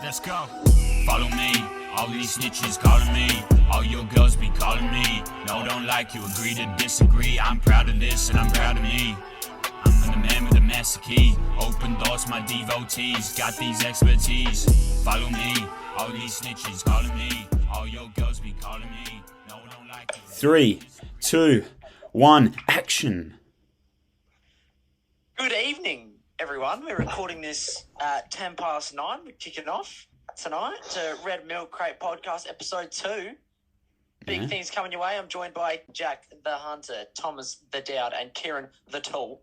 Let's go. Follow me. All these snitches calling me. All your girls be calling me. No, don't like you, agree to disagree. I'm proud of this and I'm proud of me. I'm the man with the master key. Open doors, my devotees. Got these expertise. Follow me. All these snitches calling me. All your girls be calling me. No, don't like you. 3, 2, 1, action. Good evening, everyone. We're recording this at 9:10. We're kicking off tonight to Red Milk Crate Podcast, Episode 2. Big things coming your way. I'm joined by Jack the Hunter, Thomas the Dowd, and Kieran the Tool.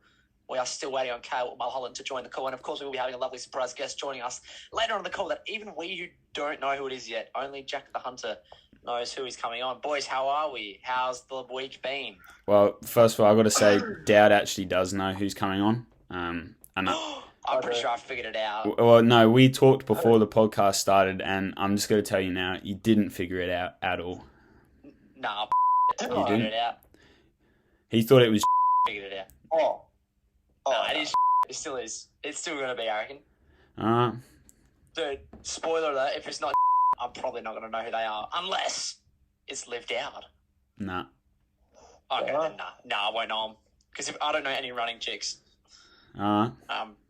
We are still waiting on Kale Mulholland to join the call, and of course we will be having a lovely surprise guest joining us later on the call that even we who don't know who it is yet, only Jack the Hunter knows who is coming on. Boys, how are we? How's the week been? Well, first of all, I've got to say, Dowd actually does know who's coming on. And I'm pretty sure I figured it out. well, no, we talked before the podcast started, and I'm just going to tell you now, you didn't figure it out at all. Nah, I You figured didn't? it out. He thought it was Figured it out. Oh, No, it is. It still is. It's still going to be, I reckon. Dude, spoiler alert, if it's not I'm probably not going to know who they are, unless it's lived out. nah. Okay, then nah, I won't know them. Because if I don't know any running chicks, I'm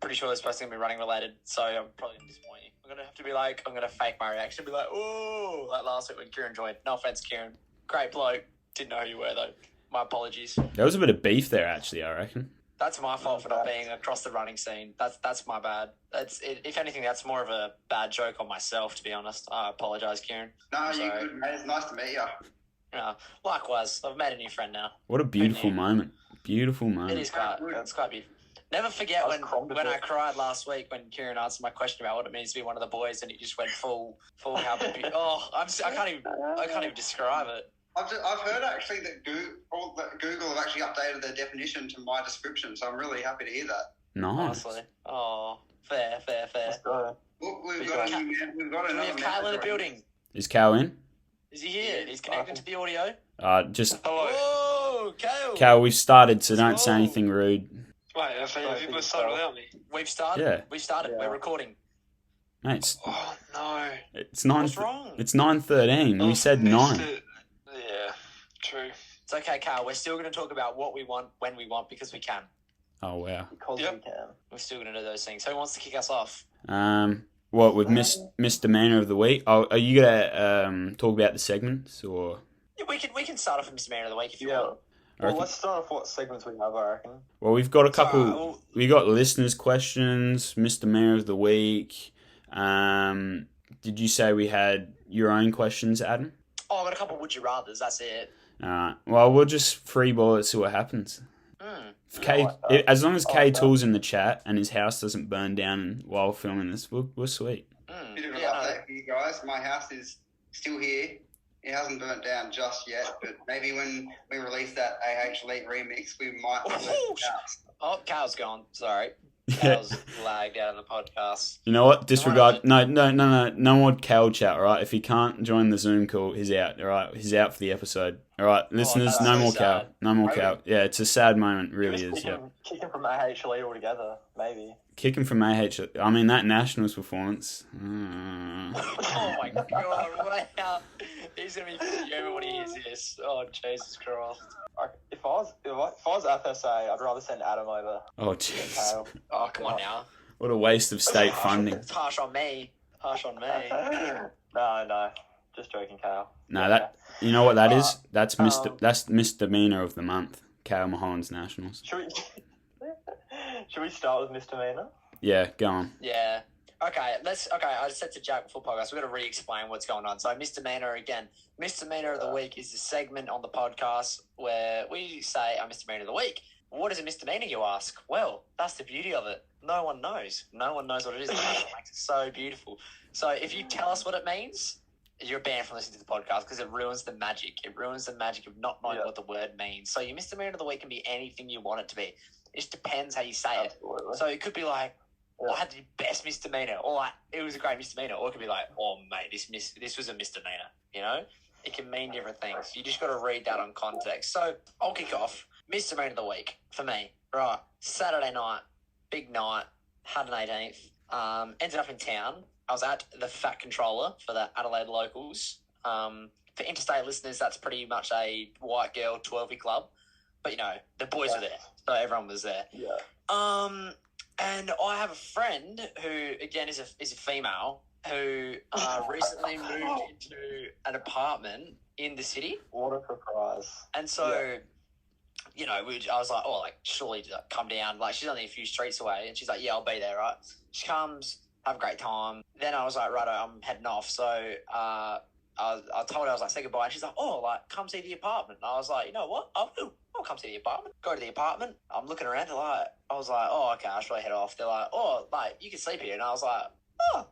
pretty sure they're supposed to be running related, so I'm probably going to disappoint you. I'm going to have to be like, I'm going to fake my reaction, be like, ooh, like last week when Kieran joined. No offense, Kieran. Great bloke. Didn't know who you were, though. My apologies. There was a bit of beef there, actually, I reckon. That's my fault for not being across the running scene. That's my bad. If anything, that's more of a bad joke on myself, to be honest. I apologise, Kieran. No, you're good, mate. It's nice to meet you. Likewise, I've made a new friend now. What a beautiful moment. Beautiful It moment. is quite. It's quite beautiful. Never forget when I cried last week when Kieran answered my question about what it means to be one of the boys, and he just went full how. I can't even describe it. I've heard actually that Google have actually updated their definition to my description, so I'm really happy to hear that. Nice. Honestly. Oh, fair. Look, we've got Do we another have Kyle in the member building? Is Cal in? Is he here? He's connected to the audio. Just, Whoa, Kale. Cal, we've started, so don't say anything rude. Wait, have you started without me? We've started. Yeah. We started. Yeah. We're recording. Mate, Oh, no. it's 9. What's wrong? It's 9:13. We said 9. Yeah, true. It's okay, Kyle. We're still going to talk about what we want when we want because we can. Oh, wow. Because Yep. we can. We're still going to do those things. So who wants to kick us off? What, with misdemeanor of the week? Oh, are you going to talk about the segments, or? Yeah, we can start off with Misdemeanor of the Week if you Yeah. want. Well, let's start off what segments we have, I reckon. Well, we've got a couple. Alright, well- We got listeners' questions, misdemeanor of the week. Did you say we had your own questions, Adam? Oh, I've got a couple Would You Rathers. That's it. Well, we'll just freeball it, see what happens. If as long as K Tool's in the chat and his house doesn't burn down while filming this, we're sweet. Bit of an Yeah, update for you guys. My house is still here. It hasn't burnt down just yet, but maybe when we release that Ahelite remix, we might burn Oh, the house. Oh, Cal's gone. Sorry. Cal's lagged out of the podcast. You know what? Disregard. No more Cal chat. All right. If he can't join the Zoom call, he's out. All right. He's out for the episode. All right, listeners. that's No so more sad. Cal. No more Really? Cal. Yeah, it's a sad moment. Really is. Yeah. Kicking from AHLE altogether, maybe. Kicking from AH. I mean that Nationals performance. Oh my god! Wow. He's gonna be fuming when he hears this. Oh Jesus Christ! If I was FSA, I'd rather send Adam over. Oh than jeez. Kale. Oh come on now. What a waste of state funding. It's harsh on me. No, just joking, Kale. No, that you know what that is? That's misdemeanor of the month. Kale Mulholland's Nationals. Should we start with misdemeanor? Yeah, go on. Yeah. Okay, I said to Jack before podcast, we've got to re-explain what's going on. So misdemeanor again. Misdemeanor of the week is the segment on the podcast where we say a misdemeanor of the week. What is a misdemeanor, you ask? Well, that's the beauty of it. No one knows. No one knows what it is. That's what makes it so beautiful. So if you tell us what it means, you're banned from listening to the podcast because it ruins the magic. It ruins the magic of not knowing what the word means. So your misdemeanor of the week can be anything you want it to be. It just depends how you say Absolutely. it. So it could be like, I had the best misdemeanor, or like, it was a great misdemeanor, or it could be like, oh mate, this was a misdemeanor. You know, it can mean different things. You just got to read that on context. So I'll kick off. Misdemeanor of the week for me. Right, Saturday night, big night, had an 18th. Ended up in town. I was at the Fat Controller for the Adelaide Locals. For interstate listeners, that's pretty much a white girl 12-y club. But, you know, the boys were there. So everyone was there. Yeah. And I have a friend who, again, is a female who recently moved into an apartment in the city. What a surprise. And so, you know, I was like, oh, like, surely come down. Like, she's only a few streets away. And she's like, yeah, I'll be there, right? She comes, have a great time. Then I was like, righto, I'm heading off. So I told her, I was like, say goodbye. And she's like, oh, like, come see the apartment. And I was like, you know what? I'll come see the apartment. Go to the apartment. I'm looking around. I was like, oh, okay, I should probably head off. They're like, oh, like, you can sleep here. And I was like, oh,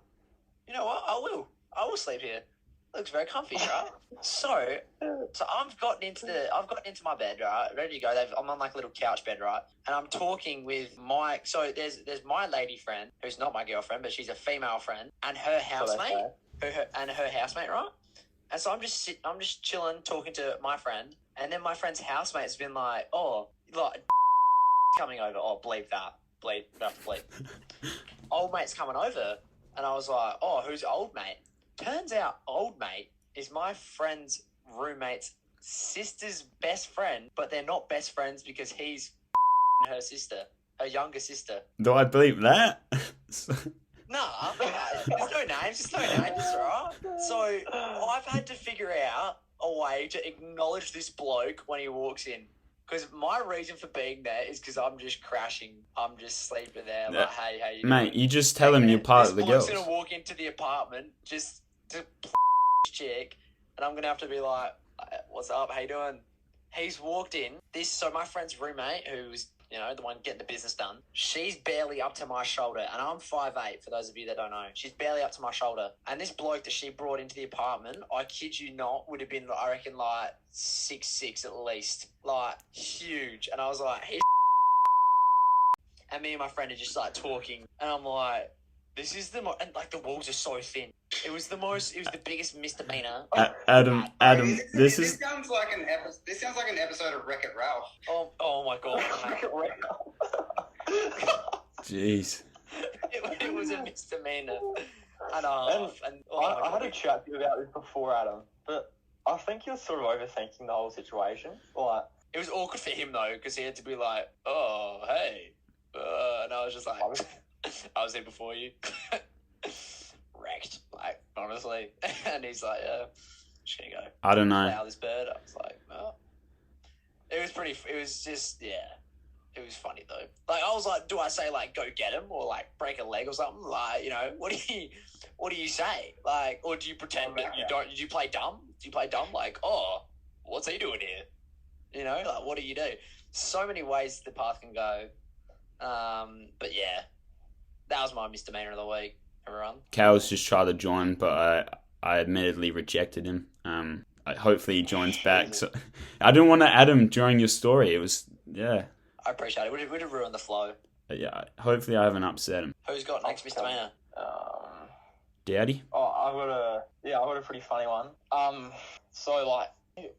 you know what? I will sleep here. Looks very comfy, right? So I've gotten into my bed, right? Ready to go. I'm on like a little couch bed, right? And I'm talking with so there's my lady friend who's not my girlfriend, but she's a female friend, and her housemate, right? And so I'm just chilling, talking to my friend, and then my friend's housemate's been like, oh, like coming over. Oh, bleep that. Bleep. We have to bleep. Old mate's coming over, and I was like, oh, who's old mate? Turns out old mate is my friend's roommate's sister's best friend, but they're not best friends because he's her sister, her younger sister. Do I believe that? Nah, there's no names, right? So I've had to figure out a way to acknowledge this bloke when he walks in. Because my reason for being there is because I'm just crashing. I'm just sleeping there. Like, hey, how you doing? Mate, you just tell him you're part of the girls. This bloke's going to walk into the apartment just to chick, and I'm going to have to be like, what's up? How you doing? He's walked in. So my friend's roommate, who's, you know, the one getting the business done, she's barely up to my shoulder, and I'm 5'8", for those of you that don't know. She's barely up to my shoulder. And this bloke that she brought into the apartment, I kid you not, would have been, I reckon, like 6'6" at least. Like, huge. And I was like, hey, and me and my friend are just, like, talking, and I'm like, this is and, like, the walls are so thin. It was the biggest misdemeanor. Adam, this sounds like an episode of Wreck-It Ralph. Oh my god. Jeez. It was a misdemeanor. And I had a chat to you about this before, Adam, but I think you're sort of overthinking the whole situation. Like, it was awkward for him though, because he had to be like, oh, hey. And I was just like, I was here before you. Wrecked, like, honestly. And he's like, yeah, just gonna go. I don't know. Allow this bird. I was like, well. It was funny though. Like, I was like, do I say like go get him or like break a leg or something? Like, you know, what do you say? Like, or do you pretend that you don't? Do you play dumb? Like, oh, what's he doing here? You know, like, what do you do? So many ways the path can go. But yeah, that was my misdemeanor of the week. Everyone. Cal's just tried to join, but I admittedly rejected him. Hopefully he joins back. So I didn't want to add him during your story. It was, yeah. I appreciate it. Would have ruined the flow. Yeah, hopefully I haven't upset him. Who's got next misdemeanor? Dowdy? Oh, I've got a pretty funny one. So like,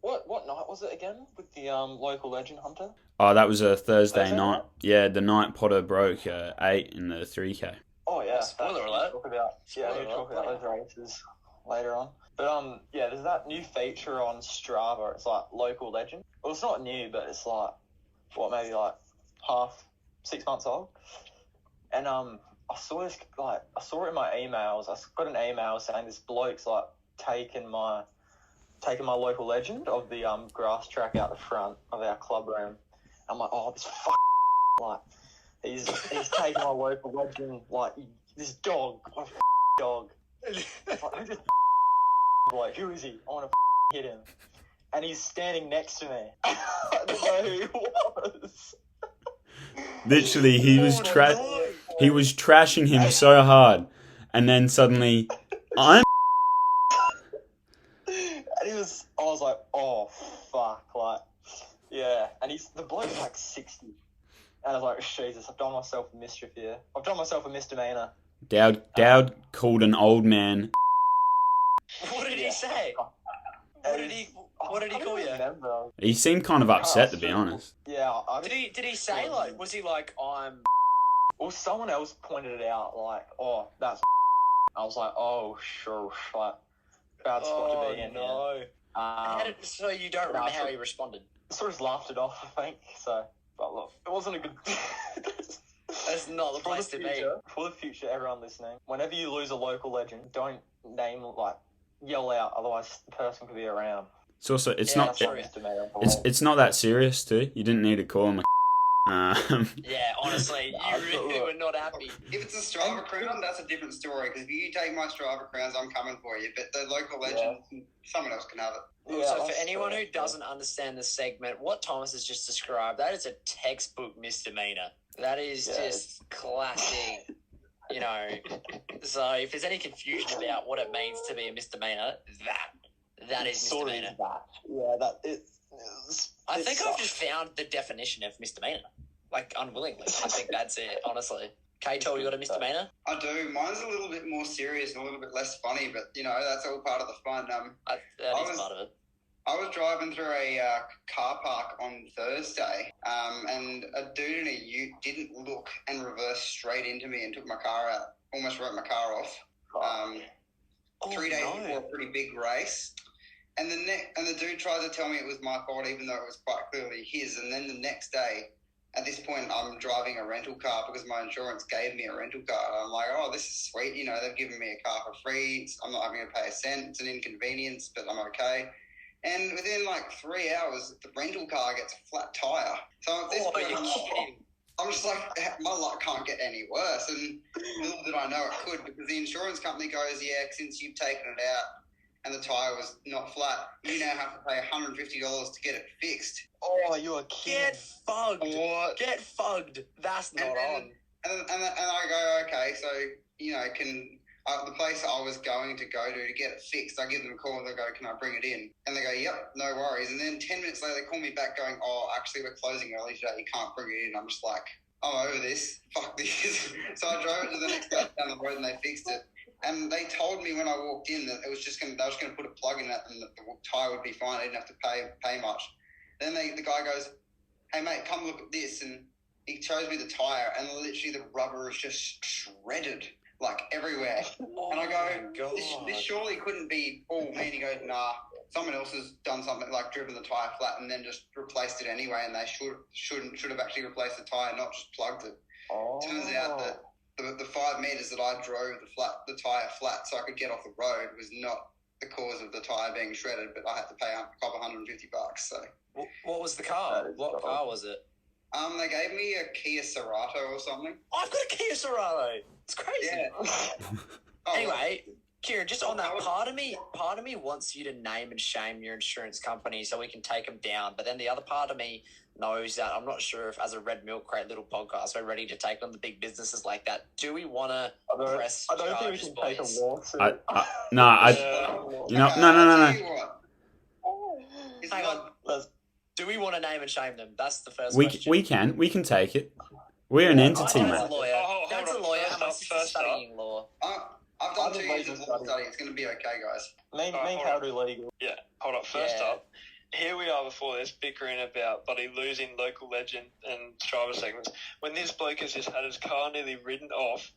what night was it again with the local legend hunter? Oh, that was a Thursday night. Yeah, the night Potter broke 8 in the 3K. Oh yeah, spoiler alert. We'll talk about those races later on. But there's that new feature on Strava. It's like local legend. Well, it's not new, but it's like maybe like 6 months old. And I saw it in my emails. I got an email saying this bloke's like taken my local legend of the grass track out the front of our club room. I'm like, oh, this like he's taken my local legend, like this dog, what a dog. Like, who's this bloke? Who is he? I want to hit him. And he's standing next to me. I don't know who he was. Literally, he was trashing him so hard, and then suddenly, I was like, oh fuck, like, yeah. And the bloke's like 60, and I was like, Jesus, I've done myself a mischief here. I've done myself a misdemeanor. Dowd called an old man. What did he say? What did he call you? Remember. He seemed kind of upset, to be honest. Yeah. Did he say, like, was he like, I'm... Well, someone else pointed it out, like, oh, that's I was like, oh, sure, like, bad spot to be in. No. Yeah. So you don't remember how he responded? Sort of laughed it off, I think. So, but look, it wasn't a good. That's not the place to be. For the future, everyone listening, whenever you lose a local legend, don't yell out, otherwise the person could be around. It's also it's Yeah, not true. it's not that serious too. You didn't need to call him. Yeah, honestly, you really were not happy. If it's a Strava crown, that's a different story. Because if you take my Strava crowns, I'm coming for you. But the local legend, someone else can have it. So for anyone who doesn't understand the segment, what Thomas has just described, that is a textbook misdemeanor. That is just classic, you know. So if there's any confusion about what it means to be a misdemeanor, that is sort misdemeanor. of that. Yeah, that it. I think I've just found the definition of misdemeanor, like unknillingly. I think that's it, honestly. K-Tel, you got a misdemeanor? I do. Mine's a little bit more serious and a little bit less funny, but, you know, that's all part of the fun. That is part of it. I was driving through a car park on Thursday, and a dude in a ute didn't look and reversed straight into me and took my car out. Almost wrote my car off. 3 days before a pretty big race. And the dude tried to tell me it was my fault, even though it was quite clearly his. And then the next day, at this point, I'm driving a rental car because my insurance gave me a rental car. I'm like, oh, this is sweet. You know, they've given me a car for free. I'm not having to pay a cent. It's an inconvenience, but I'm okay. And within like 3 hours, the rental car gets a flat tire. So at this point, I'm just like, my luck can't get any worse. And little did I know it could, because the insurance company goes, yeah, since you've taken it out and the tyre was not flat, you now have to pay $150 to get it fixed. Oh, you're kidding. Get fugged. What? Get fugged. That's not on. And I go, okay, so, you know, the place I was going to go to get it fixed, I give them a call and they go, can I bring it in? And they go, yep, no worries. And then 10 minutes later, they call me back going, oh, actually, we're closing early today. You can't bring it in. I'm just like, I'm over this. Fuck this. So I drove it to the next day down the road and they fixed it. And they told me when I walked in that it was just they were just going to put a plug in it and the tyre would be fine. I didn't have to pay much. Then the guy goes, hey, mate, come look at this. And he shows me the tyre, and literally the rubber is just shredded, like everywhere. Oh, and I go, this surely couldn't be all me. And he goes, nah, someone else has done something like driven the tyre flat and then just replaced it anyway. And they should have actually replaced the tyre, not just plugged it. Oh. Turns out that the 5 meters that I drove the tyre flat so I could get off the road was not the cause of the tyre being shredded, but I had to pay a couple $150. So what was the car? What car was it? They gave me a Kia Cerato or something. I've got a Kia Cerato. It's crazy. Yeah. Anyway, Kieran, just on that, part of me wants you to name and shame your insurance company so we can take them down. But then the other part of me knows that I'm not sure if, as a Red Milk Crate little podcast, we're ready to take on the big businesses like that. Do we want to press I don't think we charges, can take a boys? lawsuit. No. Hang on. Do we want to name and shame them? That's the first We question. can take it. We're an entity, Dad's man. a lawyer. Dad's a lawyer, and my First sister's up. studying law. I've done 2 years of law study. It's going to be okay, guys. Me and Cal do legal. Yeah, hold up. First up, here we are before this bickering about buddy losing local legend and Strava segments when this bloke has just had his car nearly ridden off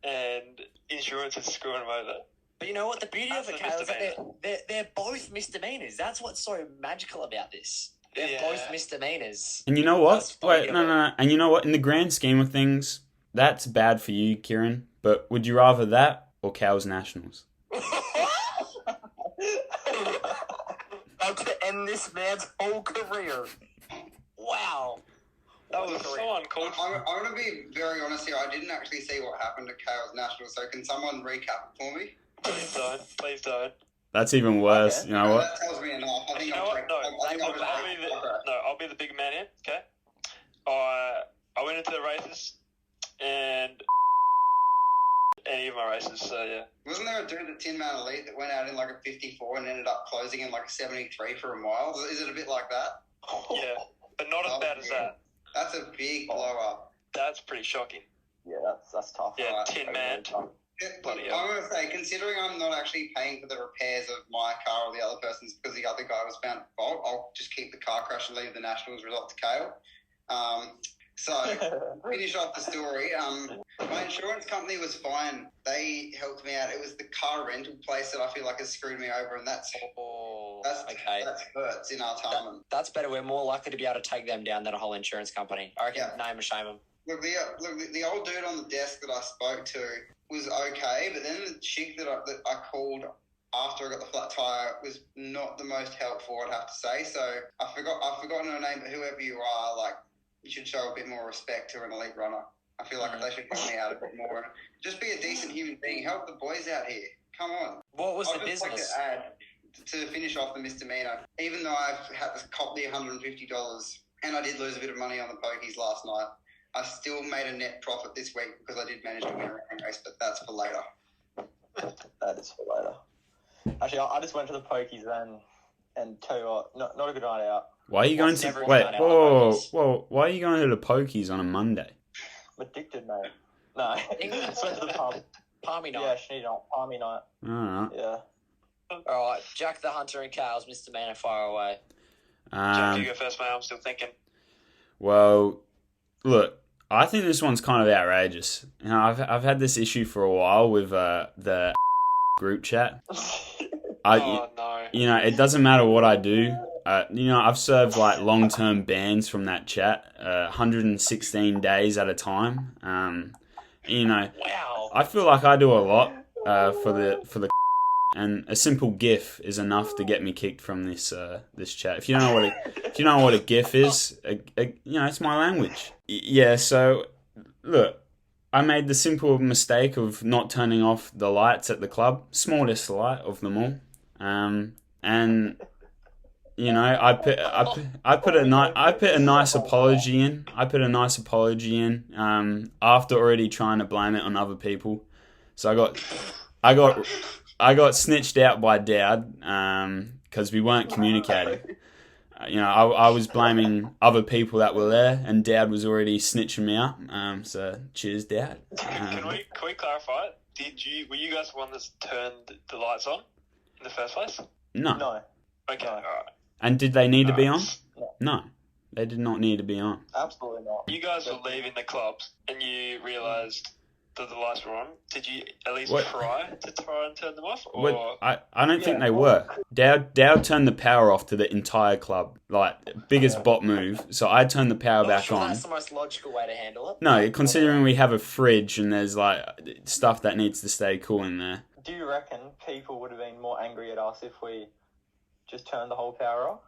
and insurance is screwing him over. But you know what? The beauty That's of it, a Kale, is that misdemeanor. they're both misdemeanors. That's what's so magical about this. They're both misdemeanors. And you know what? That's funny, No. And you know what? In the grand scheme of things, that's bad for you, Kieran. But would you rather that or Cal's Nationals? I'm going to end this man's whole career. Wow. That was so uncalled for. I'm going to be very honest here. I didn't actually see what happened at Chaos National, so can someone recap it for me? Please don't. That's even worse. Okay. You know what? That tells me enough. I think You know what? I'll be the big man here, okay? I went into the races and any of my races, so yeah. Wasn't there a dude at Tin Man Elite that went out in like a 54 and ended up closing in like a 73 for a mile? Is it a bit like that? Yeah, but not as bad as that. That's a big blow up. That's pretty shocking. Yeah, that's tough. Yeah, Alright. Tin Man. Bloody hell. I'm going to say, considering I'm not actually paying for the repairs of my car or the other person's because the other guy was found at fault, I'll just keep the car crash and leave the Nationals result to Kale. So, finish off the story. My insurance company was fine. They helped me out. It was the car rental place that I feel like has screwed me over, and that's okay. That hurts in Artarmon. That's better. We're more likely to be able to take them down than a whole insurance company. I reckon name and shame them. Look, the old dude on the desk that I spoke to was okay, but then the chick that I called after I got the flat tire was not the most helpful, I'd have to say. So I've forgotten her name, but whoever you are, like, you should show a bit more respect to an elite runner. I feel like they should help me out a bit more. Just be a decent human being. Help the boys out here. Come on. What was the business? business? Like to add, to finish off the misdemeanor, even though I've had to cop the $150 and I did lose a bit of money on the pokies last night, I still made a net profit this week because I did manage to win a running race, but that's for later. That is for later. Actually, I just went to the pokies then, and tell you what, not a good night out. Why are you going to... Wait, whoa. Why are you going to the pokies on a Monday? I'm addicted, mate. No, I just went to the pub. Palmy night. Yeah, shitty night. Palmy night. Alright. Yeah. Alright, Jack the Hunter and Cow's misdemeanor, fire away. Jack, you go first, mate. I'm still thinking. Well, look, I think this one's kind of outrageous. You know, I've had this issue for a while with the group chat. Oh, no. You know, it doesn't matter what I do. You know, I've served like long-term bans from that chat, 116 days at a time. You know, wow. I feel like I do a lot for the and a simple GIF is enough to get me kicked from this chat. If you don't know what a GIF is, you know, it's my language. Yeah. So look, I made the simple mistake of not turning off the lights at the club, smallest light of them all, and you know, I put a nice apology in. After already trying to blame it on other people. So I got snitched out by Dowd because we weren't communicating. You know, I was blaming other people that were there, and Dowd was already snitching me out. So cheers, Dowd. Can we clarify? Were you guys the one that turned the lights on in the first place? No. Okay, all right. And did they need to be on? No, they did not need to be on. Absolutely not. You guys were leaving the clubs and you realised that the lights were on. Did you at least try and turn them off? Or... I don't think they were. Dowd turned the power off to the entire club. Like, biggest bot move. So I turned the power back on. That's the most logical way to handle it. No, considering we have a fridge and there's like stuff that needs to stay cool in there. Do you reckon people would have been more angry at us if we just turned the whole power off?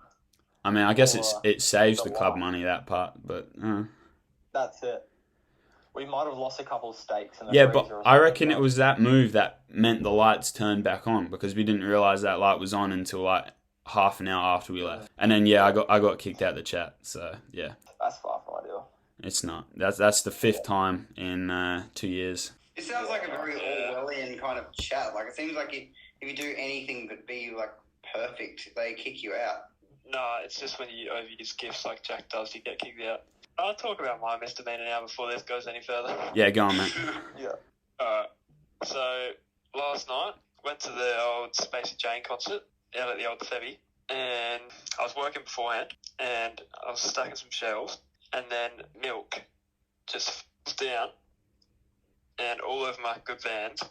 I mean, I guess it saves the club money, that part, but... That's it. We might have lost a couple of stakes in the yeah, but I reckon it was that move that meant the lights turned back on, because we didn't realise that light was on until like half an hour after we left. And then, yeah, I got kicked out of the chat, so, yeah. That's far from ideal. It's not. That's the 5th time in 2 years. It sounds like a very Orwellian kind of chat. Like, it seems like if you do anything but be, like, perfect, they kick you out. No, it's just when you overuse gifts like Jack does, you get kicked out. I'll talk about my misdemeanor now before this goes any further. Yeah, go on, mate. Yeah. Alright, so last night, went to the old Spacey Jane concert out at the old Febby, and I was working beforehand, and I was stacking some shelves, and then milk just fell down, and all over my good Vans.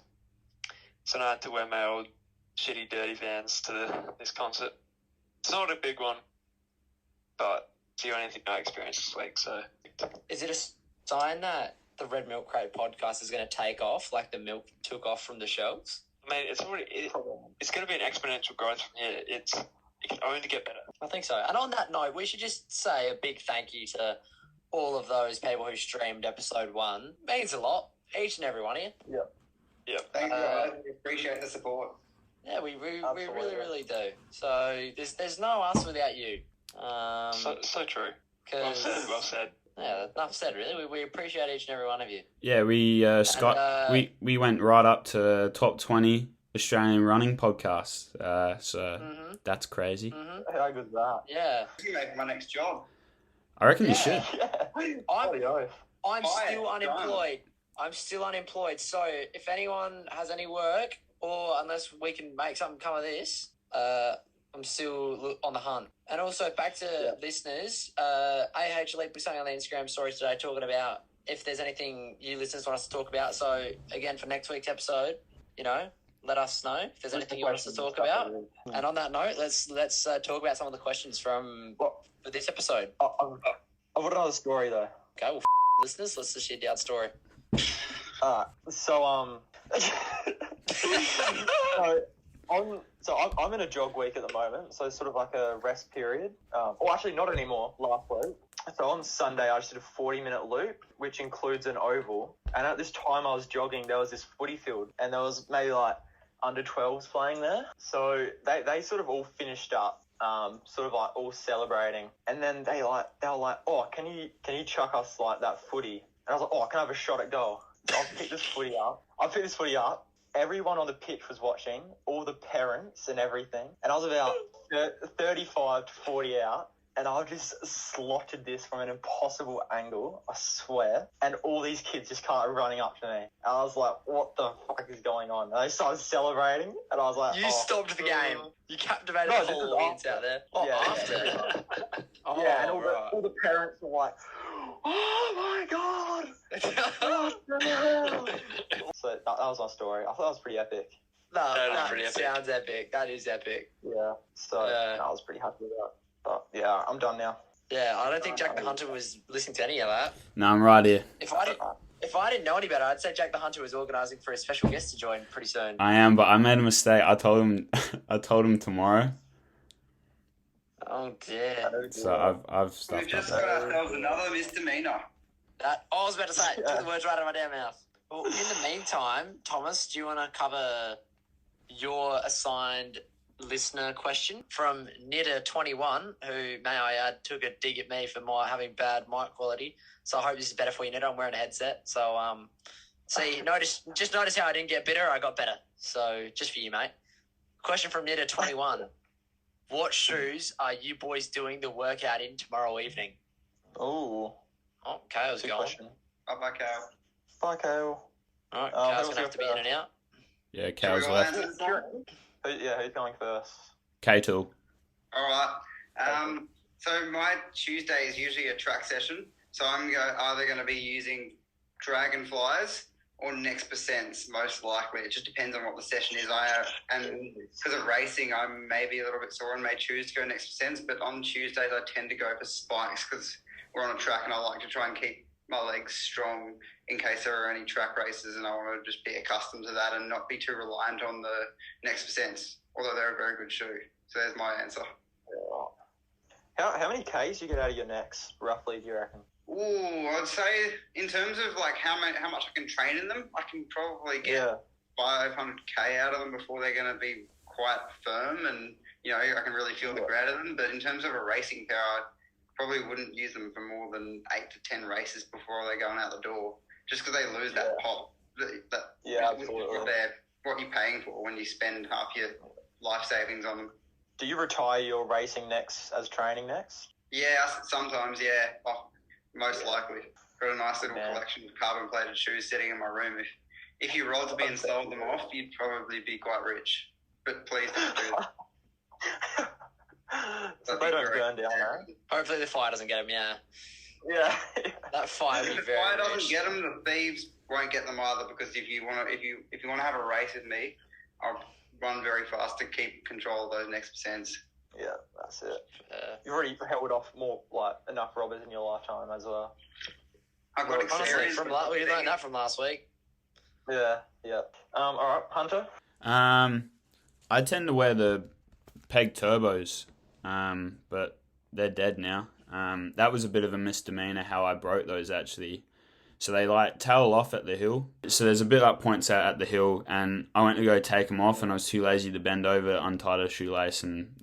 So I had to wear my old shitty dirty Vans to this concert. It's not a big one, but it's the only thing I experienced this week, so... Is it a sign that the Red Milk Crate podcast is going to take off, like the milk took off from the shelves? I mean, it's going to be an exponential growth from here. It can only get better. I think so. And on that note, we should just say a big thank you to all of those people who streamed episode 1. Means a lot. Each and every one of you. Yeah. Thank you, guys. We appreciate the support. Yeah, we really, really do. So there's no us without you. So true. Well said. Yeah, enough said, really. We appreciate each and every one of you. Yeah, we went right up to top 20 Australian running podcasts. That's crazy. Mm-hmm. How good's that? Yeah. You make my next job. I reckon you should. I'm still unemployed. I'm still unemployed. So if anyone has any work, or unless we can make something come of this, I'm still on the hunt. And also, back to listeners, Ahelite put something on the Instagram stories today talking about if there's anything you listeners want us to talk about. So, again, for next week's episode, let us know if there's anything you want us to talk about. And on that note, let's talk about some of the questions for this episode. I've got another story, though. Okay, well, listeners, let's just hear Dowd's story. So I'm in a jog week at the moment, so it's sort of like a rest period. Or actually, not anymore. Last week. So on Sunday, I just did a 40-minute loop, which includes an oval. And at this time I was jogging, there was this footy field, and there was maybe like under 12s playing there. So they sort of all finished up, sort of like all celebrating. And then they were like, oh, can you chuck us like that footy? And I was like, oh, can I have a shot at goal? I'll pick this footy up. Everyone on the pitch was watching, all the parents and everything. And I was about 35 to 40 out. And I just slotted this from an impossible angle, I swear. And all these kids just started running up to me. And I was like, what the fuck is going on? And they started celebrating. And I was like, you stopped the game. You captivated the whole audience out there. After. And all the parents were like, oh my God. What the hell? So that was my story. I thought that was pretty epic. That sounds epic. That is epic. Yeah. So I was pretty happy with that. But yeah, I'm done now. Yeah, I don't think Jack the Hunter was listening to any of that. No, I'm right here. If I didn't know any better, I'd say Jack the Hunter was organising for a special guest to join pretty soon. I am, but I made a mistake. I told him tomorrow. Oh dear. So I've stuffed We've just up. got ourselves another misdemeanor. I was about to say, took the words right out of my damn mouth. Well, in the meantime, Thomas, do you want to cover your assigned listener question from Nitter21, who, may I add, took a dig at me for having bad mic quality. So I hope this is better for you, Nitter. I'm wearing a headset. So, notice how I didn't get better, I got better. So, just for you, mate. Question from Nitter21. What shoes are you boys doing the workout in tomorrow evening? Oh, Kale's good going. question. Bye, Kale. Bye, Kale. All right, Kale's going to have to be in and out. Yeah, Cal's left. Who's going first? K-Tool. All right. So my Tuesday is usually a track session. So I'm either going to be using Dragonflies or next percents, most likely. It just depends on what the session is. And because of racing, I may be a little bit sore and may choose to go next percents. But on Tuesdays, I tend to go for spikes because we're on a track and I like to try and keep my legs strong in case there are any track races, and I want to just be accustomed to that and not be too reliant on the next percents, although they're a very good shoe. So there's my answer. How many Ks you get out of your necks, roughly, do you reckon? Ooh, I'd say in terms of like how much I can train in them, I can probably get 500k out of them before they're going to be quite firm, and I can really feel the grit of them. But in terms of a racing pair, I probably wouldn't use them for more than 8 to 10 races before they're going out the door, just because they lose that pop. Absolutely. What you're paying for when you spend half your life savings on them. Do you retire your racing necks as training necks? Yeah, sometimes, yeah. Most likely. Got a nice little collection of carbon-plated shoes sitting in my room. If you rolled to me and sold them off, you'd probably be quite rich. But please don't do that. So they don't burn down, eh? Hopefully the fire doesn't get them, yeah. Yeah. That fire would be If the very fire rich. doesn't get them, the thieves won't get them either, because if you want to have a race with me, I'll run very fast to keep control of those next percents. Yeah, that's it. You've already held off more, like, enough robbers in your lifetime as well. I've got Honestly, experience. we learned that from last week. Yeah. All right, Hunter? I tend to wear the Peg Turbos, but they're dead now. That was a bit of a misdemeanor how I broke those, actually. So they tail off at the hill. So there's a bit up points out at the hill, and I went to go take them off, and I was too lazy to bend over, untie a shoelace, and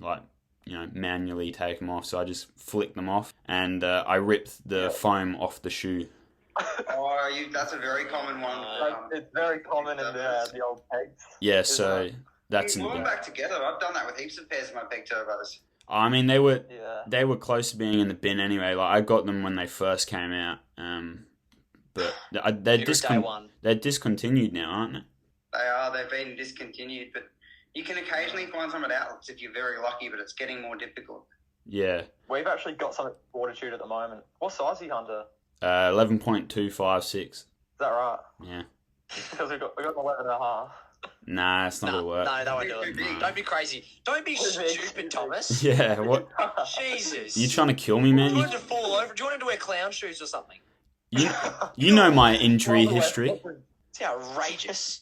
manually take them off. So I just flicked them off, and I ripped the foam off the shoe. That's a very common one. It's very common in the old pegs. Yeah, so that's you in glue the them bin. back together. I've done that with heaps of pairs of my Peg Turbos. I mean, they were close to being in the bin anyway. Like, I got them when they first came out, but they're discontinued now, aren't they? They are. They've been discontinued, but You can occasionally find some at outlets if you're very lucky, but it's getting more difficult. Yeah. We've actually got some at Fortitude at the moment. What size are you, Hunter? 11.256. Is that right? Yeah. Because we got 11 and a half. Nah, it's not gonna work. No, that won't do it. No. Don't be crazy. Don't be stupid, Thomas. Yeah, what? Jesus. You trying to kill me, man? Do you want him to fall over? Do you want him to wear clown shoes or something? You know my injury history. It's outrageous.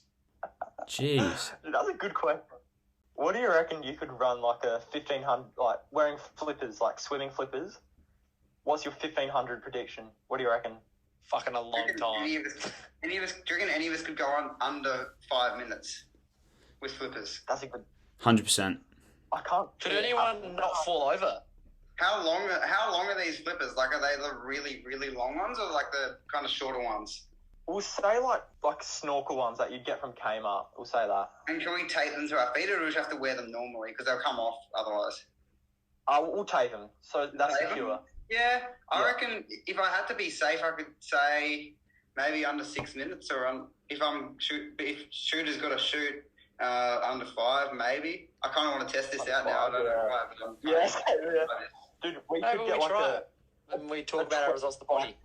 Jeez. That's a good question. What do you reckon you could run like a 1500, like wearing flippers, like swimming flippers? What's your 1500 prediction? What do you reckon? Fucking a long time. Do you reckon any of us could go on under 5 minutes with flippers? That's a good. 100%. I can't. Could anyone not fall over? How long are these flippers? Like, are they the really, really long ones or like the kind of shorter ones? We'll say like snorkel ones that you'd get from Kmart. We'll say that. And can we tape them to our feet or do we just have to wear them normally because they'll come off otherwise? We'll tape them. So that's Tape 'em? secure. Yeah, I Yeah. reckon if I had to be safe, I could say maybe under 6 minutes, or if shooters got to shoot under 5, maybe. I kind of want to test this out now. I don't know why, but I'm Yes. Dude, we Maybe could we get like try a. it. And we talk about our results of the potty.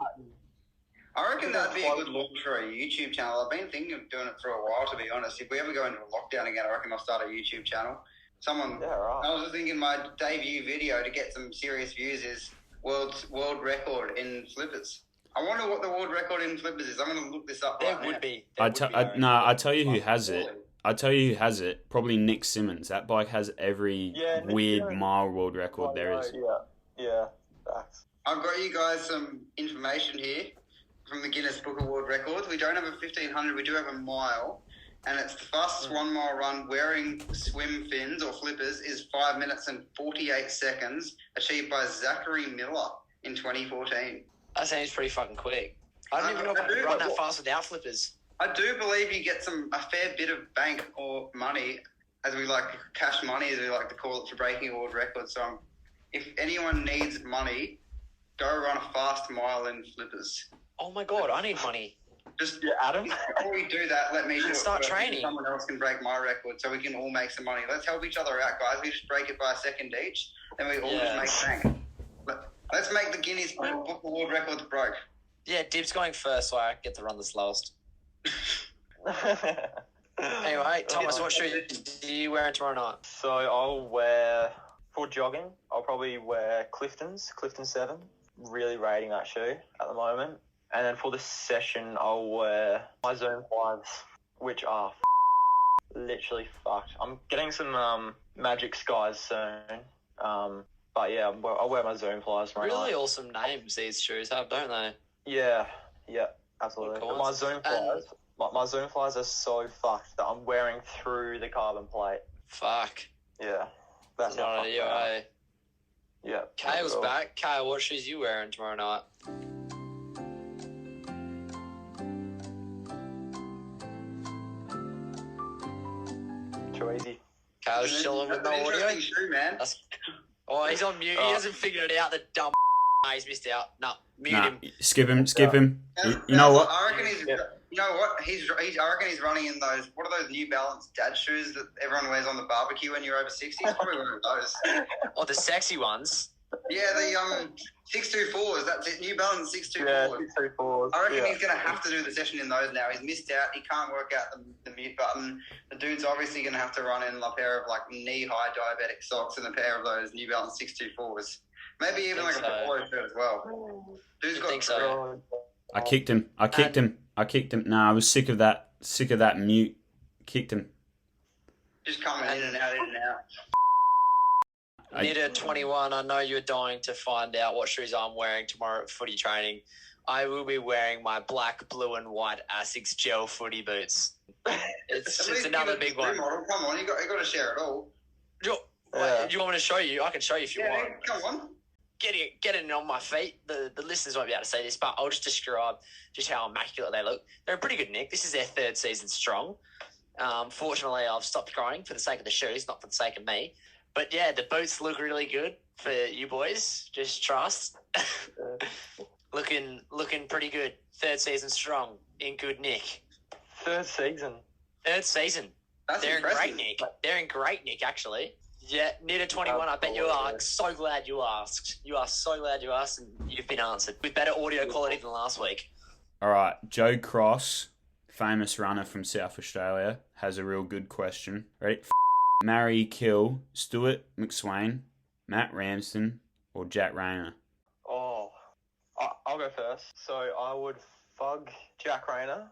I reckon that'd be a good launch for a YouTube channel. I've been thinking of doing it for a while, to be honest. If we ever go into a lockdown again, I reckon I'll start a YouTube channel. Yeah, right. I was just thinking my debut video to get some serious views is world record in flippers. I wonder what the world record in flippers is. I'm going to look this up There right would now. be. I tell you who has it. I tell you who has it. Probably Nick Simmons. That bike has every Yeah, Nick weird Simmons. mile world record there is. Yeah. Facts. I've got you guys some information here from the Guinness Book of World Records. We don't have a 1500, we do have a mile. And it's the fastest 1 mile run wearing swim fins or flippers is 5 minutes and 48 seconds, achieved by Zachary Miller in 2014. That seems pretty fucking quick. I don't even know if I could run that fast without flippers. I do believe you get a fair bit of bank or money, as we like cash money, as we like to call it, for breaking a world record. So if anyone needs money, go run a fast mile in flippers. Oh my god, I need money. Just Adam? before we do that, let me do it Start first. training. Someone else can break my record so we can all make some money. Let's help each other out, guys. We just break it by a second each, then we all just make bank. Let's make the Guinness Book of World Records broke. Yeah, Dib's going first, so I get to run the slowest. Anyway, Thomas, what shoe are you wearing tomorrow night? So I'll wear, for jogging, I'll probably wear Clifton 7. Really rating that shoe at the moment. And then for the session, I'll wear my Zone 5s, which are literally fucked. I'm getting some Magic Skies soon. But yeah, I'll wear my Zone Flies tomorrow Really night. awesome names these shoes have, don't they? Yeah, absolutely. Cool. But my Zone Flies, my Zone Flies are so fucked that I'm wearing through the carbon plate. Fuck. Yeah, that's Not how an idea. Yeah. Kale's back. Kale, what shoes are you wearing tomorrow night? Too easy. Kale's chilling with no That's an audio. interesting shoe, man. Oh, he's on mute. He hasn't figured it out. The dumb. He's missed out. No, mute Nah, him. skip him. You know what? I reckon he's. You know what? I reckon he's running in those. What are those New Balance dad shoes that everyone wears on the barbecue when you're over 60? He's probably wearing those. Oh, the sexy ones. Yeah, the 624s. That's it. New Balance 624s. Yeah, 624s. I reckon yeah. he's going to have to do the session in those now. He's missed out. He can't work out the mute button. The dude's obviously going to have to run in a pair of knee-high diabetic socks and a pair of those New Balance 624s. Maybe even like a polo shirt as well. Dude's got think so. I kicked him. Nah, I was sick of that mute. Kicked him. just coming in and out, in and out. Knitter 21, I know you're dying to find out what shoes I'm wearing tomorrow at footy training. I will be wearing my black, blue, and white Asics gel footy boots. It's another big one. Model. Come on, you got to share it all. Do you want me to show you? I can show you if you want. Come on. Getting on my feet. The listeners won't be able to see this, but I'll just describe just how immaculate they look. They're a pretty good nick. This is their third season strong. Fortunately, I've stopped growing for the sake of the shoes, not for the sake of me. But yeah, the boots look really good for you boys. Just trust. Looking pretty good. Third season strong, in good nick. Third season. That's They're impressive. in great nick. They're in great nick, actually. Yeah, near to 21. I bet you are so glad you asked. You are so glad you asked, and you've been answered with better audio quality than last week. All right, Joe Cross, famous runner from South Australia, has a real good question. Ready? Marry, kill Stuart McSwain, Matt Ramsden, or Jack Rayner? Oh, I'll go first. So I would fug Jack Rayner,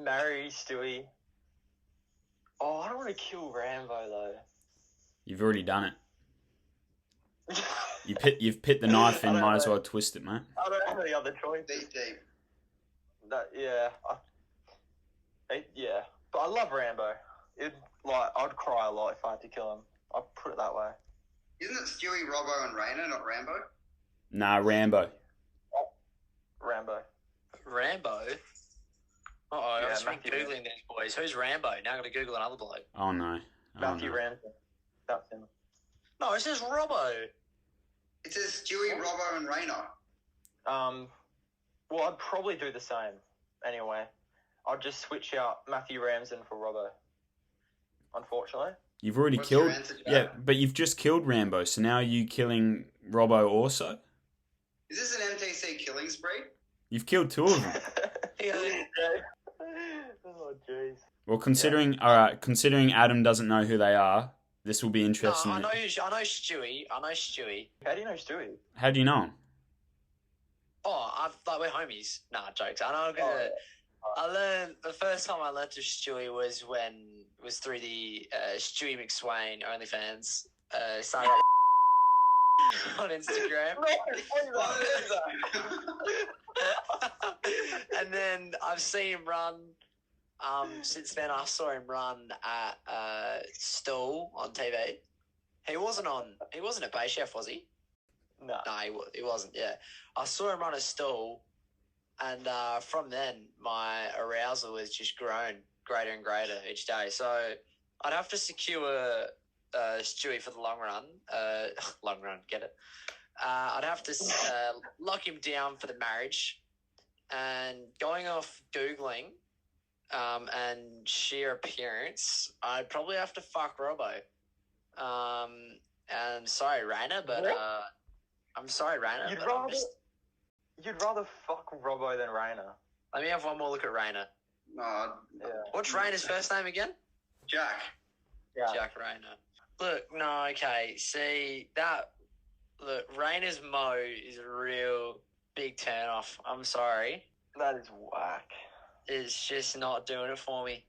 marry Stewie. Oh, I don't want to kill Rambo though. You've already done it. You've put the knife I in. don't Might as know. well twist it, mate. I don't have any other choice. Deep. Yeah, but I love Rambo. I'd cry a lot if I had to kill him. I'll put it that way. Isn't it Stewie, Robbo, and Rayner, not Rambo? Nah, Rambo. Rambo. Rambo? Uh-oh, Yeah, I've just been Matthew Googling these boys. Who's Rambo? Now I've got to Google another bloke. Oh no. Matthew Ramsden. That's him. No, it says Robbo. It says Stewie, Robbo, and Rayner. Well, I'd probably do the same. Anyway, I'd just switch out Matthew Ramsden for Robbo. Unfortunately. You've already What's your killed. answer, Jack? Yeah, but you've just killed Rambo. So now are you killing Robbo also? Is this an MTC killing spree? You've killed two of them. Oh, jeez. Well, considering Adam doesn't know who they are, this will be interesting. No, I know Stewie. I know Stewie. How do you know Stewie? How do you know him? Oh, we're homies. Nah, jokes. I know. I learned the first time I learned of Stewie was through the Stewie McSwain OnlyFans. Started on Instagram. And then I've seen him run. Since then, I saw him run at Stool on TV. He wasn't at Bay Chef, was he? No. No, he wasn't. Yeah, I saw him run a Stool, and from then my arousal has just grown greater and greater each day. So I'd have to secure Stewie for the long run. Long run, get it? I'd have to lock him down for the marriage. And going off Googling and sheer appearance, I'd probably have to fuck Robbo. And sorry, Rayner, but I'm sorry, Rayner. You'd rather fuck Robbo than Rayner. Let me have one more look at Rayner. No, Yeah. What's Rayner's first name again? Jack. Yeah. Jack Rayner. Look, no, okay. See, Rayner's mo is a real big turn off. I'm sorry. That is whack. It's just not doing it for me.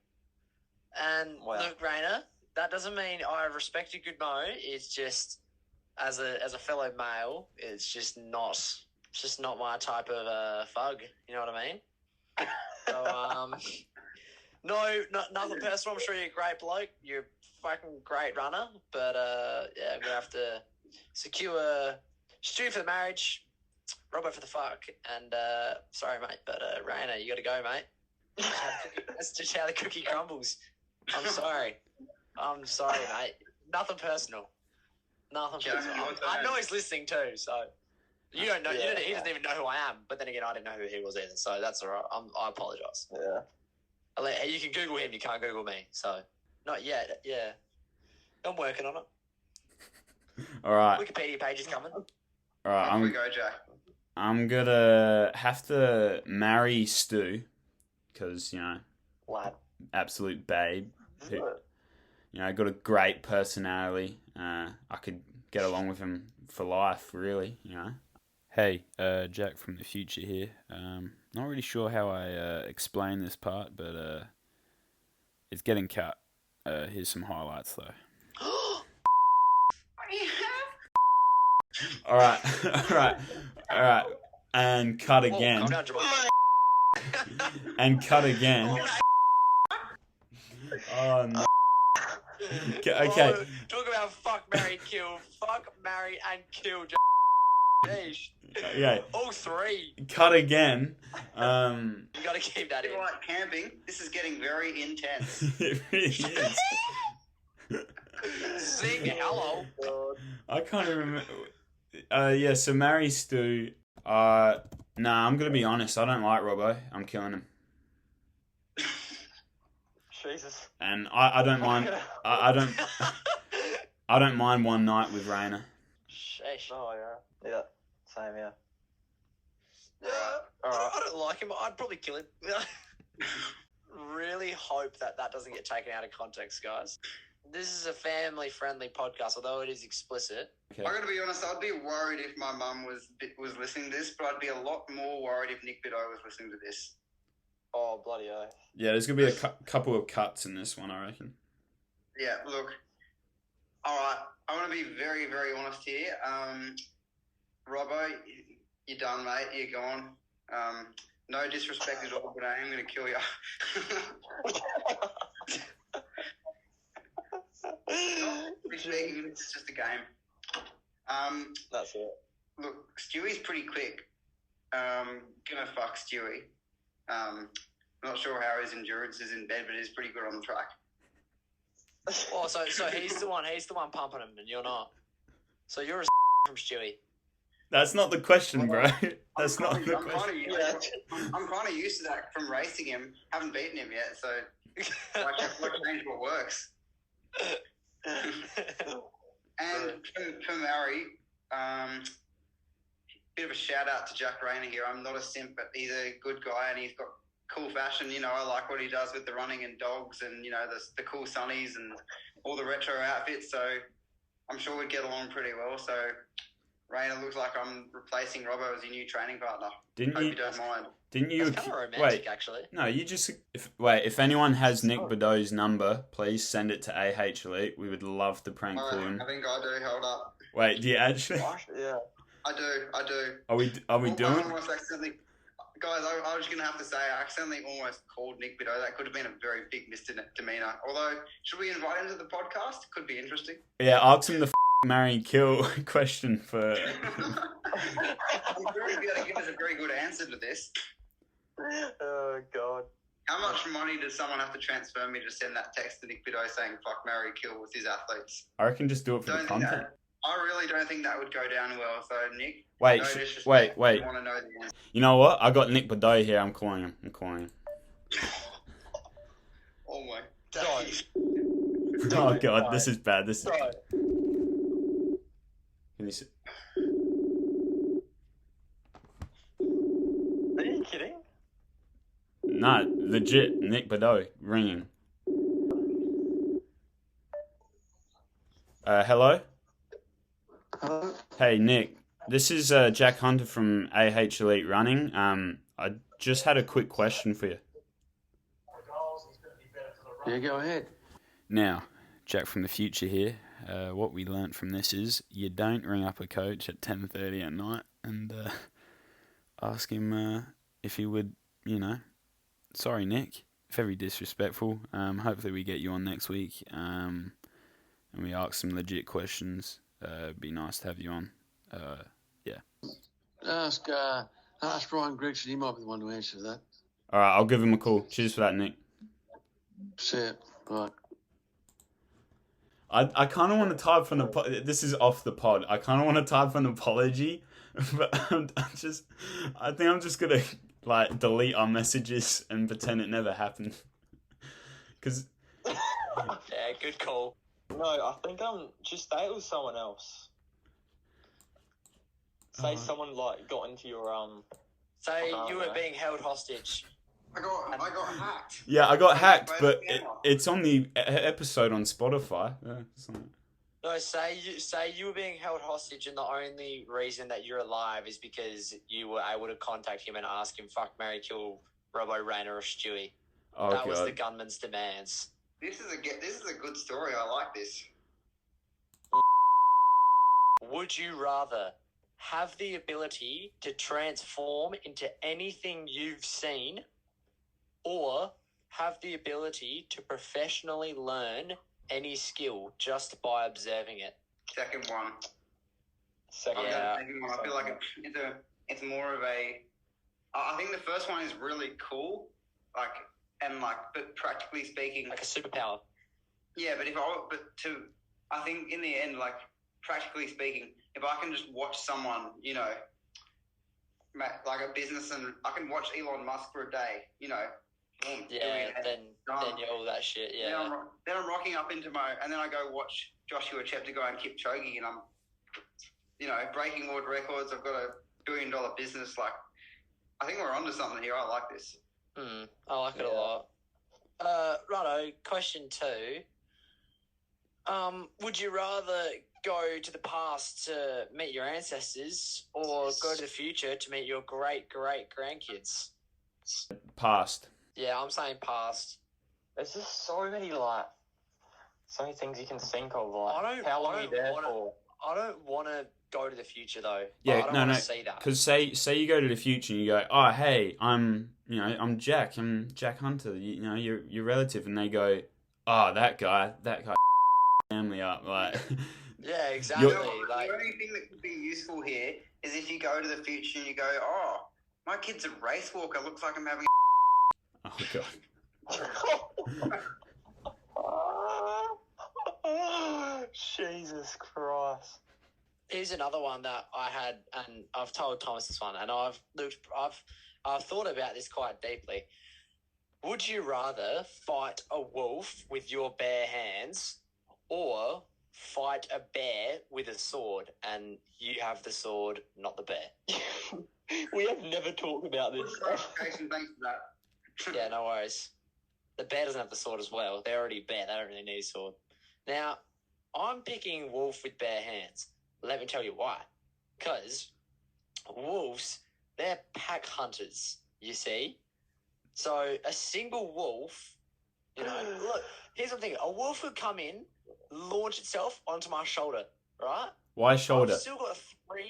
And Wow. look, Rayner, that doesn't mean I respect your good mo. It's just as a fellow male, it's just not my type of fug. You know what I mean? So nothing personal. I'm sure you're a great bloke. You're a fucking great runner. But yeah, I'm gonna have to secure Stu for the marriage, Robbo for the fuck, and sorry, mate, but Rayner, you got to go, mate. That's just how the cookie crumbles. I'm sorry, mate. Nothing personal. Nothing Jack, personal. your I turn. know he's listening too, so you don't know. Yeah. He doesn't even know who I am. But then again, I didn't know who he was either, so that's all right. I apologise. Yeah. You can Google him. You can't Google me. So not yet. Yeah, I'm working on it. All right, Wikipedia page is coming. all right. Off we go, Jack. I'm gonna have to marry Stu because Lad. absolute babe. Who, got a great personality. I could get along with him for life, really. Hey, Jack from the future here. Not really sure how I explain this part, but it's getting cut. Here's some highlights though. All right, and cut again, Calm down, Jamal. and cut again. Oh no. Okay. Oh, talk about fuck, marry, kill. Fuck, marry, and kill. Jeez. Okay. All three. Cut again. You got to keep that in. All right, camping. This is getting very intense. It really is. Sing hello. I can't remember. Yeah, so marry Stu. Nah, I'm gonna be honest. I don't like Robbo. I'm killing him. Jesus. And I don't mind. I don't mind one night with Rayner. Sheesh. Oh, yeah. Yeah, same, yeah. I don't like him. I'd probably kill him. Really hope that doesn't get taken out of context, guys. This is a family-friendly podcast, although it is explicit. Okay. I gotta be honest, I'd be worried if my mum was listening to this, but I'd be a lot more worried if Nick Bideau was listening to this. Oh, bloody oath. Yeah, there's gonna be a couple of cuts in this one, I reckon. Yeah, look. All right, I want to be very, very honest here. Robbo, you're done, mate. You're gone. No disrespect at all, but I am going to kill you. It's just a game. That's it. Look, Stewie's pretty quick. Gonna fuck Stewie. Not sure how his endurance is in bed, but he's pretty good on the track. Oh, so he's the one pumping him, and you're not. So you're a from Stewie. That's not the question, bro. That's not the question. I'm kind of used to that from racing him. Haven't beaten him yet, so I change what works. And for Murray, bit of a shout out to Jack Rayner here. I'm not a simp, but he's a good guy and he's got cool fashion. You know, I like what he does with the running and dogs and, you know, the cool sunnies and all the retro outfits. So I'm sure we'd get along pretty well. So Rayner, looks like I'm replacing Robbo as your new training partner. Hope you don't mind. Didn't you? That's kind of romantic, actually. No, you just... If anyone has Nick Bideau's number, please send it to Ahelite. We would love to prank call him. I think I do. Hold up. Wait, do you actually? Yeah. I do. Are we doing? I almost accidentally... Guys, I was going to have to say, I accidentally almost called Nick Bideau. That could have been a very big misdemeanor. Although, should we invite him to the podcast? Could be interesting. Yeah, ask him the marry, kill question for... I'm sure he'd be able to give us a very good answer to this. Oh, God. How much money does someone have to transfer me to send that text to Nick Bideau saying fuck, marry, kill with his athletes? I reckon just do it for the content. I really don't think that would go down well. So, Nick, wait. I want to know the answer. You know what? I got Nick Bideau here. I'm calling him. Oh, my days. Oh, God. This is bad. This is... Can you see? Are you kidding? Nah, legit. Nick Bideau ringing. Hello? Hello? Hey, Nick. This is Jack Hunter from Ahelite Running. I just had a quick question for you. Yeah, go ahead. Now, Jack from the future here. What we learnt from this is you don't ring up a coach at 10:30 at night and ask him if he would, you know, sorry, Nick, very disrespectful. Hopefully we get you on next week and we ask some legit questions. It'd be nice to have you on. Yeah. Ask Ryan Gregson. He might be the one to answer that. All right, I'll give him a call. Cheers for that, Nick. See it. Right. I kind of want to type an this is off the pod. I kind of want to type an apology, but I think I'm just gonna like delete our messages and pretend it never happened. Cause yeah, good call. No, I think just say it was someone else. Say someone like got into your Say you were being held hostage. I got hacked. Yeah, I got hacked, but it's on the episode on Spotify. Yeah, no, say you were being held hostage, and the only reason that you're alive is because you were able to contact him and ask him, "Fuck, marry, kill, Robbo, Rayner, or Stewie." Oh, that God. was the gunman's demands. This is a good story. I like this. Would you rather have the ability to transform into anything you've seen, or have the ability to professionally learn any skill just by observing it? Second one. Yeah. Second one. I feel like it's more of a. I think the first one is really cool, but practically speaking, Like a superpower. yeah. But I think in the end, like practically speaking, if I can just watch someone, you know, like a business, and I can watch Elon Musk for a day, you know, boom, Yeah, doing it. then Done. you're all that shit. Then Yeah. I'm rocking up into and then I go watch Joshua Cheptegei and Kipchoge, and I'm, breaking world records. I've got $1 billion business. Like, I think we're onto something here. I like this. I like it a lot. Righto, question 2. Would you rather go to the past to meet your ancestors or go to the future to meet your great-great-grandkids? Past. Yeah, I'm saying past. There's just so many things you can think of. Like, I don't- how long I are you don't there wanna- for? I don't want to go to the future, though. Yeah, I don't want to see that. Because say you go to the future and you go, oh hey, I'm Jack Hunter, your relative, and they go, oh that guy family up, like. Yeah, exactly. The only thing that could be useful here is if you go to the future and you go, oh, my kid's a race walker. Looks like I'm having. Oh god. Jesus Christ. Here's another one that I had, and I've told Thomas this one, and I've thought about this quite deeply. Would you rather fight a wolf with your bare hands, or fight a bear with a sword, and you have the sword, not the bear? We have never talked about this. Thanks for that. Yeah, no worries. The bear doesn't have the sword as well. They're already bear. They don't really need a sword. Now, I'm picking wolf with bare hands. Let me tell you why. Because wolves, they're pack hunters, you see? So a single wolf, look, here's the thing. A wolf would come in, launch itself onto my shoulder, right? Why shoulder? I've still got 3.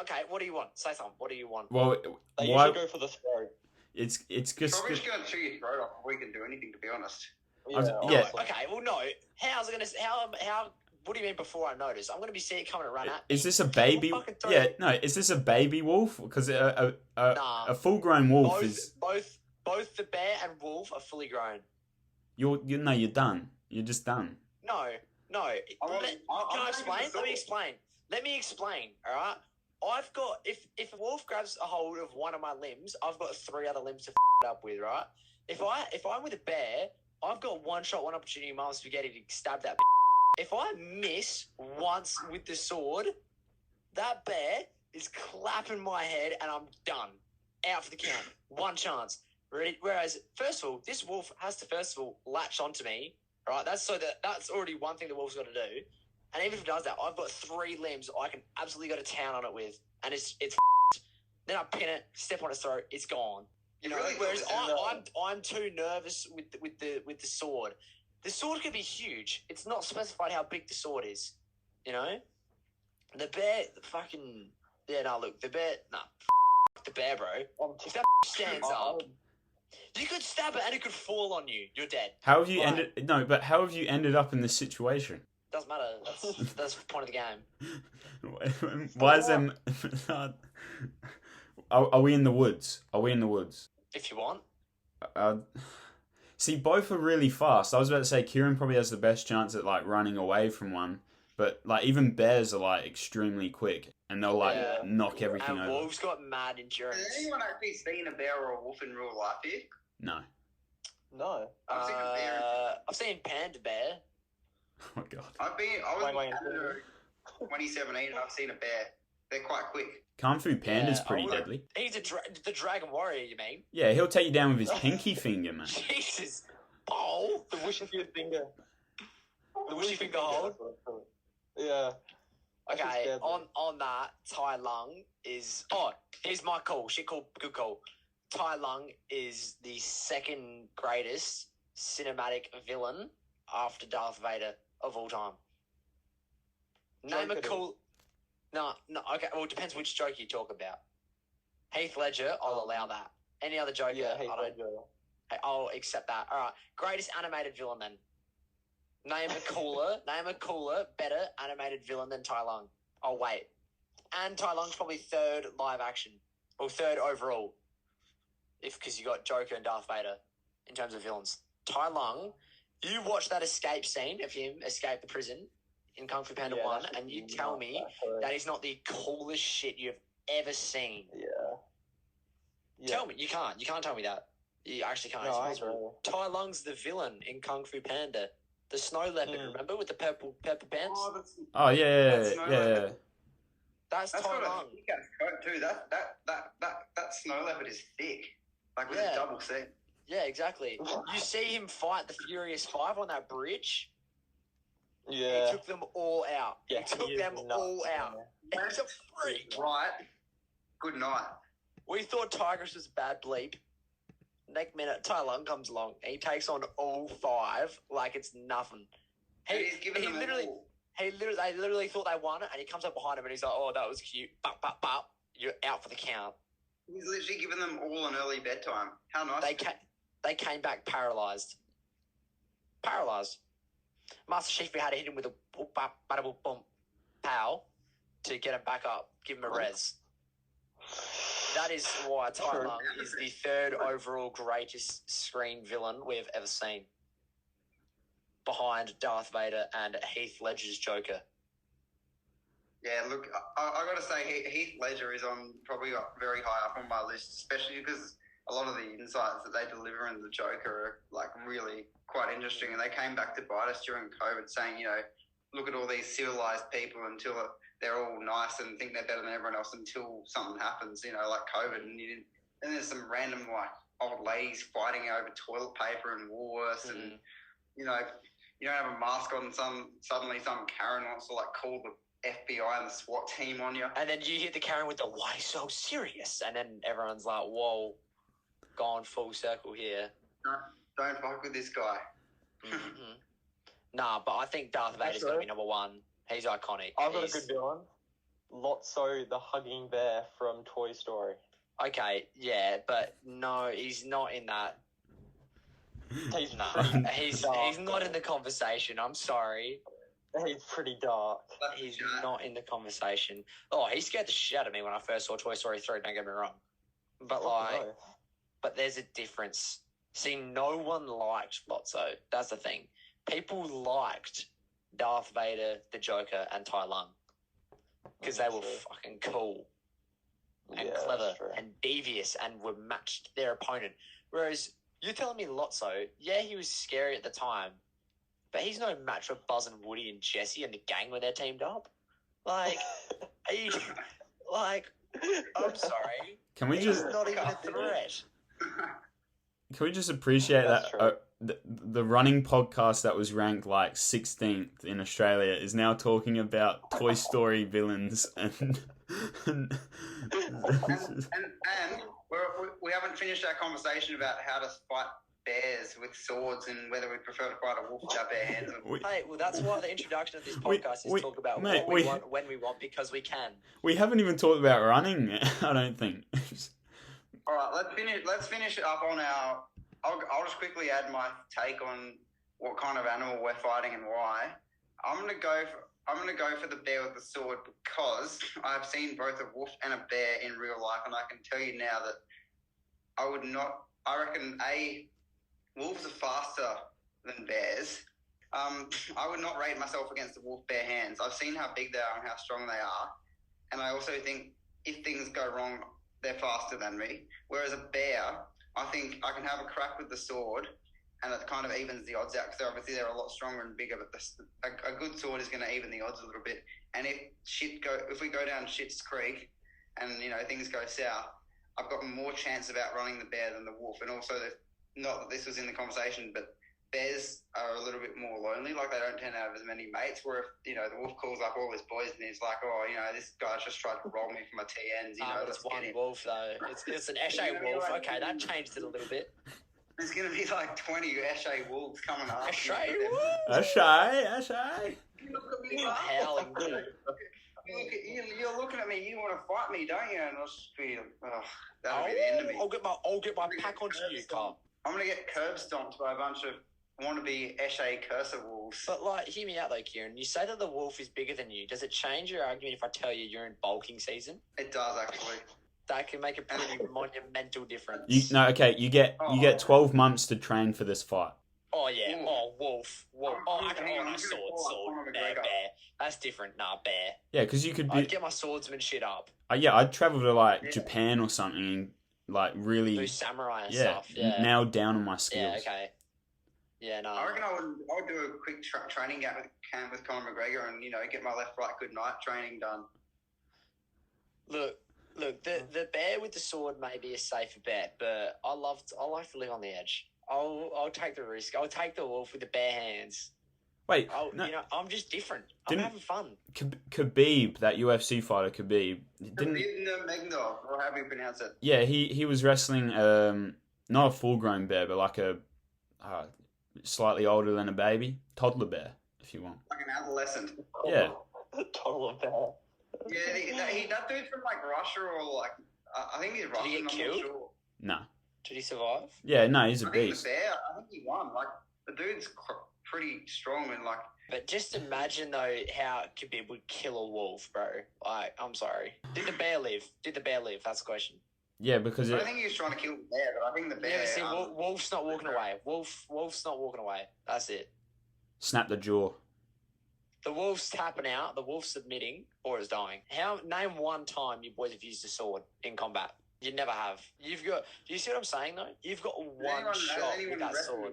Okay, what do you want? Say something. What do you want? Well, They why? usually go for the throat. It's just. Probably just going to chew your throat off before we can do anything, to be honest. Yeah. No, okay, well, no. How's it going to... How... What do you mean before I notice? I'm going to be seeing it coming and run at me. Is this a baby? Fucking throw Yeah, it. no. Is this a baby wolf? Because Nah. a full-grown wolf is Both the bear and wolf are fully grown. you're done. You're just done. No. Can I explain? taking the Let me explain. All right. I've got if a wolf grabs a hold of one of my limbs, I've got 3 other limbs to it up with. Right. If I'm with a bear, I've got one shot, one opportunity, mom spaghetti to stab that. If I miss once with the sword, that bear is clapping my head and I'm done. Out for the count. One chance. Ready? Whereas, first of all, this wolf has to latch onto me. Right? That's already one thing the wolf's got to do. And even if it does that, I've got 3 limbs I can absolutely go to town on it with. And it's then I pin it, step on its throat, it's gone. Really Whereas good. I'm too nervous with the sword. The sword could be huge. It's not specified how big the sword is. The bear, the bear, the bear, bro. If that stands up, you could stab it and it could fall on you. You're dead. How have you ended? No, but how have you ended up in this situation? Doesn't matter. That's the point of the game. Why is them? Are we in the woods? If you want. See, both are really fast. I was about to say Kieran probably has the best chance at like running away from one, but like even bears are like extremely quick and they'll like knock everything And over. wolves got mad endurance. Has anyone actually seen a bear or a wolf in real life here? No. No. I've seen a bear. I've seen panda bear. Oh my god. I was Wait. in Canada 2017 and I've seen a bear. They're quite quick. Kung Fu Panda's Yeah, pretty I would- deadly. He's the dragon warrior, you mean? Yeah, he'll take you down with his pinky finger, man. Jesus. Oh. The wishy finger. The wishy finger hold. Yeah. Okay, Scared me. on that, Tai Lung is... Oh, here's my call. Good call. Tai Lung is the second greatest cinematic villain after Darth Vader of all time. Name a Joker cool... No, okay, well, it depends which Joker you talk about. Heath Ledger, I'll allow that. Any other Joker, Yeah, Heath I don't... Ledger. I'll accept that. All right, greatest animated villain then. Name a cooler, better animated villain than Tai Lung. I'll wait. And Tai Lung's probably 3rd live action, or 3rd overall, because you got Joker and Darth Vader in terms of villains. Tai Lung, you watch that escape scene of him escape the prison in Kung Fu Panda 1, and you tell me that is not the coolest shit you've ever seen. Yeah. Tell me, you can't tell me that. You actually can't. No, I It's possible. Tai Lung's the villain in Kung Fu Panda. The snow leopard, remember, with the purple pants? Oh yeah, That's no yeah. leopard. That's That's Tai got Lung. a thick ass coat too. That snow leopard is thick, like with Yeah. a double set. Yeah, exactly. You see him fight the Furious Five on that bridge. Yeah. He took them all out. Yeah, he took is them nuts, all out. man. He's a freak. Right. Good night. We thought Tigris was a bad bleep. Next minute, Tai Lung comes along. And he takes on all 5 like it's nothing. He's giving them literally, all. they literally thought they won it, and he comes up behind him and he's like, "Oh, that was cute. Bop. You're out for the count." He's literally giving them all an early bedtime. How nice. They came back paralyzed. Master Chief had to hit him with a boop, bop, bada, boop, boom, pow to get him back up, give him a res. That is why Tai Lung is the 3rd overall greatest screen villain we have ever seen, behind Darth Vader and Heath Ledger's Joker. Yeah, look, I got to say, Heath Ledger is probably very high up on my list, especially because a lot of the insights that they deliver in the Joker are really quite interesting. And they came back to bite us during COVID, saying, look at all these civilized people until they're all nice and think they're better than everyone else until something happens, like COVID. And then there's some random old ladies fighting over toilet paper and Woolworths, and you don't have a mask on. Suddenly some Karen wants to call the FBI and the SWAT team on you. And then you hit the Karen with the "why so serious?" And then everyone's like, "Whoa, gone full circle here." Don't fuck with this guy. Mm-hmm. Nah, but I think Darth Vader's got to be number 1. He's iconic. I've got a good villain. Lotso the hugging bear from Toy Story. Okay, yeah, but no, he's not in that. He's He's not in the conversation. I'm sorry. He's pretty dark. He's not in the conversation. Oh, he scared the shit out of me when I first saw Toy Story 3, don't get me wrong. But but there's a difference. See, no one liked Lotso. That's the thing. People liked Darth Vader, the Joker, and Tai Lung because they were fucking cool and clever and devious and would match their opponent. Whereas you're telling me Lotso, yeah, he was scary at the time, but he's no match for Buzz and Woody and Jesse and the gang when they're teamed up. I'm sorry. He's not even a threat. Can we just appreciate that the running podcast that was ranked 16th in Australia is now talking about Toy Story villains and we haven't finished our conversation about how to fight bears with swords and whether we prefer to fight a wolf with our bare hands. Hey, well, that's why the introduction of this podcast is talk about what we want when we want, because we can. We haven't even talked about running. I don't think. All right, let's finish up on our. I'll just quickly add my take on what kind of animal we're fighting and why. I'm gonna go for the bear with the sword because I've seen both a wolf and a bear in real life, and I can tell you now that I reckon wolves are faster than bears. I would not rate myself against the wolf bare hands. I've seen how big they are and how strong they are, and I also think if things go wrong, they're faster than me. Whereas a bear, I think I can have a crack with the sword and it kind of evens the odds out because obviously they're a lot stronger and bigger, but a good sword is going to even the odds a little bit. And if we go down Shit's Creek and, things go south, I've got more chance of outrunning the bear than the wolf. And also, not that this was in the conversation, but bears are a little bit more lonely. They don't tend to have as many mates. Where if, the wolf calls up all his boys and he's like, "Oh, this guy's just tried to roll me for my TNs." It's one wolf though. It's an Eshe wolf. Okay, that changed it a little bit. There's going to be 20 Eshe wolves coming up. Eshe wolves. Eshe. You look at me, howling. You're looking at me. You want to fight me, don't you? And I'll just be, that'll be the end of me. I'll get my pack onto you, Carl. I'm going to get curb stomped by a bunch of wannabe Eshe cursor wolves. But hear me out though, Kieran. You say that the wolf is bigger than you. Does it change your argument if I tell you you're in bulking season? It does actually. That can make a pretty monumental difference. You get 12 months to train for this fight. Oh yeah. Ooh. Oh, wolf. Sword. Bear. That's different. Nah, bear. Yeah, because you could be. I'd get my swordsman shit up. I'd travel to Japan or something. like really Do samurai and yeah, stuff. Yeah. nailed down on my skills. Yeah. Okay. Yeah. No. I reckon I would do a quick training camp with Conor McGregor and get my left, right, good night training done. Look. The bear with the sword may be a safer bet, but I like to live on the edge. I'll take the risk. I'll take the wolf with the bare hands. Wait, No. I'm just different. I'm having fun. Khabib, that UFC fighter, Khabib, didn't. Khabib Nurmagomedov, or however you pronounce it. Yeah, he was wrestling not a full-grown bear, but like a slightly older than a baby, toddler bear, if you want. Like an adolescent. Yeah. Toddler bear. Yeah, that dude's from like Russia or like I think he's Russian. Did he get killed? I'm not sure. No. Did he survive? Yeah, no, he's a I think beast. the bear. I think he won. Like the dude's pretty strong and like. But just imagine though how Khabib would kill a wolf, bro. Like, I'm sorry. Did the bear live? That's the question. Yeah, because I don't think he was trying to kill the bear, but I think the bear. Yeah, see, wolf's not walking away. Wolf's not walking away. That's it. snap the jaw. The wolf's tapping out, the wolf's submitting, or is dying. Name one time you boys have used a sword in combat. You never have. Do you see what I'm saying though? You've got one shot with that sword.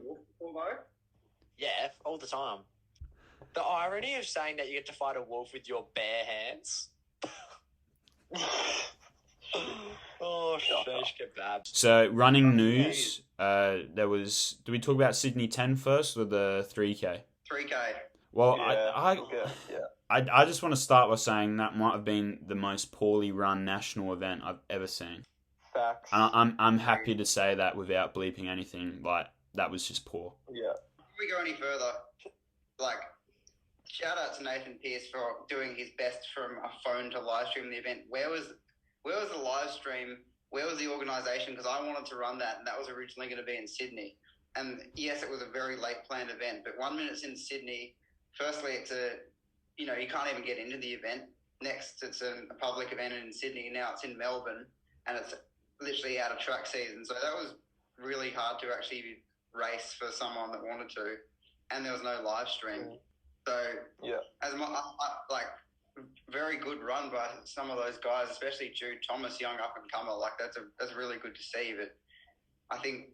Yeah, all the time. The irony of saying that you get to fight a wolf with your bare hands. Oh, shish kebab. So, running news, there was... Do we talk about Sydney 10 first or the 3K? 3K. Well, Yeah. I just want to start by saying that might have been the most poorly run national event I've ever seen. Facts. And I'm happy to say that without bleeping anything. Like, that was just poor. Yeah. Before we go any further, like, shout out to Nathan Pearce for doing his best from a phone to live stream the event. Where was the live stream? Where was the organisation? Because I wanted to run that, and that was originally going to be in Sydney. And yes, it was a very late planned event, but 1 minute's in Sydney. Firstly, it's you can't even get into the event. Next, it's a public event in Sydney. Now it's in Melbourne, and it's literally out of track season. So that was really hard to actually race for someone that wanted to, and there was no live stream. So Yeah. as very good run by some of those guys, especially Jude Thomas, young up and comer. Like that's really good to see. But I think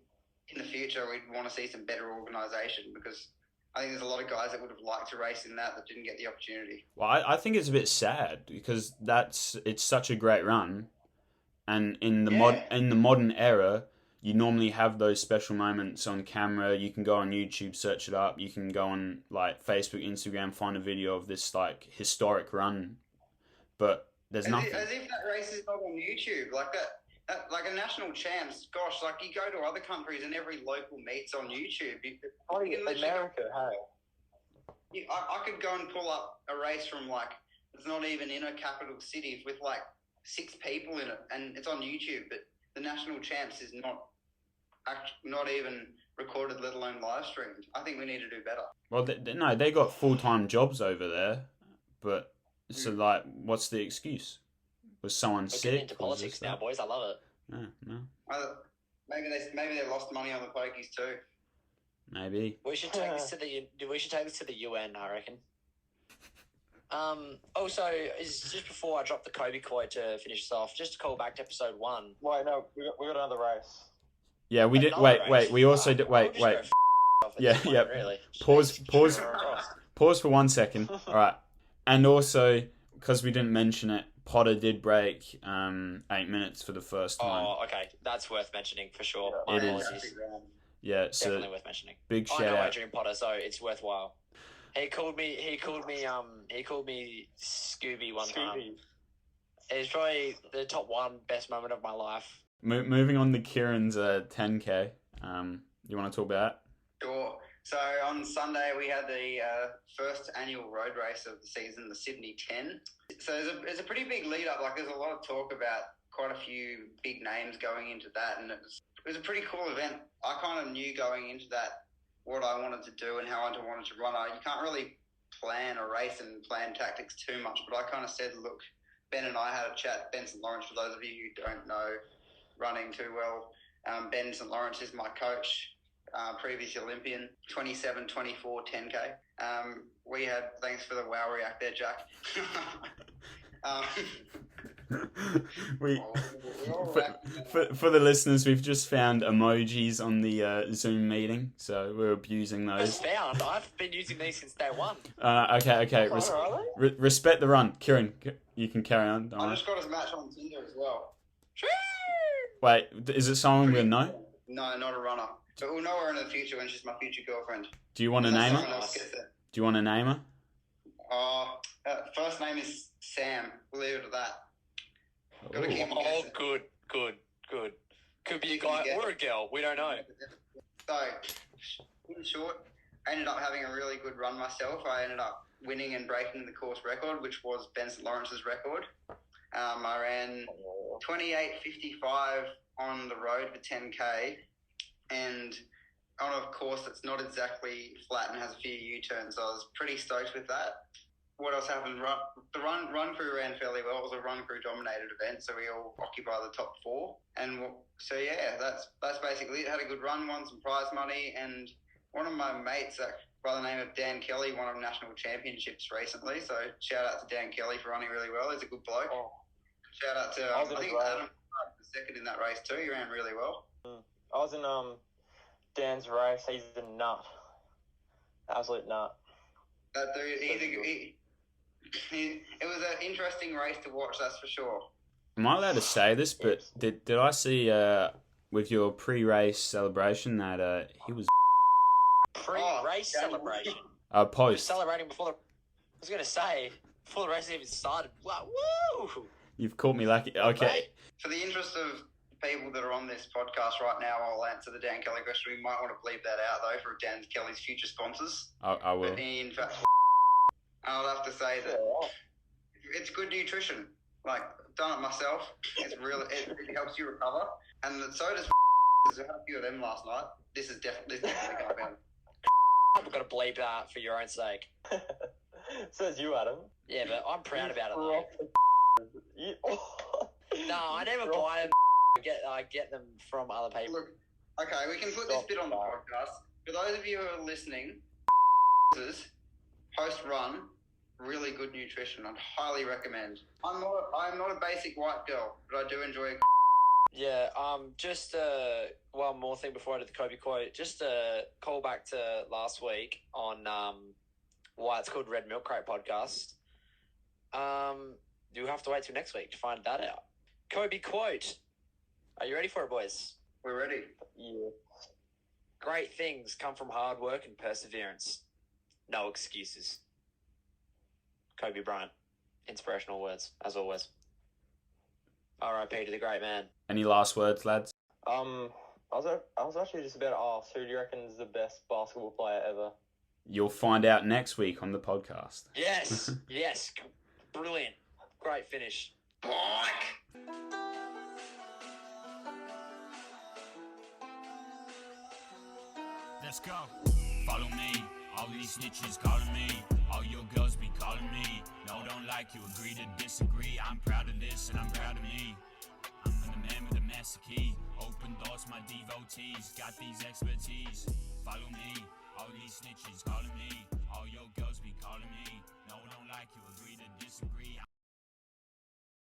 in the future we'd want to see some better organisation, because I think there's a lot of guys that would have liked to race in that didn't get the opportunity. Well, I think it's a bit sad because it's such a great run, and in the modern era, you normally have those special moments on camera. You can go on YouTube, search it up. You can go on like Facebook, Instagram, find a video of this like historic run, but there's nothing. As if that race is not on YouTube, like that, like a national champs. Gosh, like you go to other countries and every local meet's on YouTube. America, hey. I could go and pull up a race from like it's not even in a capital city with like 6 people in it, and it's on YouTube. But the national champs is not even recorded, let alone live streamed. I think we need to do better. Well, they got full-time jobs over there, but so like, what's the excuse? Was someone We're sick? getting into politics now, boys. I love it. No. Maybe they lost money on the pokies too. Maybe. We should take this to the UN, I reckon. Also, just before I drop the Kobe quote to finish this off, just to call back to episode 1. Wait, no, we got another race. Yeah, we did. Another Wait. race. We also did. I'll Wait. just go off at Yeah, this point, yeah. Really. Pause for 1 second. All right. And also, because we didn't mention it, Potter did break 8 minutes for the first time. Oh, okay. That's worth mentioning for sure. It My is. apologies. Yeah, so Definitely worth mentioning. big I shout know out. Adrian Potter, so it's worthwhile. He called me Scooby one time. It's probably the top 1 best moment of my life. Moving on to Kieran's 10K. You want to talk about it? Sure. So on Sunday we had the first annual road race of the season, the Sydney 10. So there's a pretty big lead up. Like there's a lot of talk about quite a few big names going into that, and it was a pretty cool event. I kind of knew going into that what I wanted to do and how I wanted to run. You can't really plan a race and plan tactics too much, but I kind of said, look, Ben and I had a chat. Ben St. Lawrence, for those of you who don't know running too well, Ben St. Lawrence is my coach. Previous Olympian, 27, 24, 10K. We had, thanks for the wow react there, Jack. we We all for the listeners, we've just found emojis on the Zoom meeting, so we're abusing those. Just found. I've been using these since day one. Okay. Respect the run, Kieran. You can carry on. Don't I worry. just got his match on Tinder as well. Wait, is it someone we know? No, not a runner. But we'll know her in the future when she's my future girlfriend. Do you want to Unless name someone her? else gets it. Do you want to name her? First name is Sam. We'll leave it at that. Gotta keep Oh, guessing. good. Could be a guy or a girl. We don't know. So, in short, I ended up having a really good run myself. I ended up winning and breaking the course record, which was Ben St. Lawrence's record. I ran 28:55 on the road for 10K, and on a course that's not exactly flat and has a few U-turns. So I was pretty stoked with that. What else happened? The run crew ran fairly well. It was a run crew dominated event, so we all occupy the top four. And so yeah, that's basically it. Had a good run, won some prize money, and one of my mates by the name of Dan Kelly won a national championships recently. So shout out to Dan Kelly for running really well. He's a good bloke. Shout out to I think Adam was second in that race too. He ran really well. I was in Dan's race. He's a nut. Absolute nut. That dude, it was an interesting race to watch, that's for sure. Am I allowed to say this? But did I see with your pre-race celebration that he was Pre-race celebration. post? Celebrating before the. I was gonna say before the race even started. Wow, woo! You've caught me lucky. Okay. For the interest of people that are on this podcast right now, I'll answer the Dan Kelly question. We might want to bleep that out though for Dan Kelly's future sponsors. I will. But in fact, I'll have to say that it's good nutrition. Like, I've done it myself. It helps you recover, and so does. I had a few of them last night. This is definitely going down. We've got to bleep that for your own sake. Says you, Adam. Yeah, but I'm proud about it though. No, I never buy them. I get them from other people. Look, okay, we can put this bit on the podcast. For those of you who are listening, post-run, really good nutrition. I'd highly recommend. I'm not a basic white girl, but I do enjoy. Yeah. Just one more thing before I do the Kobe quote. Just a call back to last week on why it's called Red Milk Crate Podcast. You'll have to wait till next week to find that out. Kobe quote. Are you ready for it, boys? We're ready. Yeah. Great things come from hard work and perseverance. No excuses. Kobe Bryant. Inspirational words, as always. R.I.P. to the great man. Any last words, lads? I was actually just about to ask, who do you reckon is the best basketball player ever? You'll find out next week on the podcast. Yes. Yes. Brilliant. Great finish. Let's go. Follow me. All these snitches calling me. All your girls be calling me. No, don't like you, agree to disagree. I'm proud of this and I'm proud of me. I'm the man with the master key. Open doors, my devotees. Got these expertise. Follow me. All these snitches calling me. All your girls be calling me. No, don't like you, agree to disagree.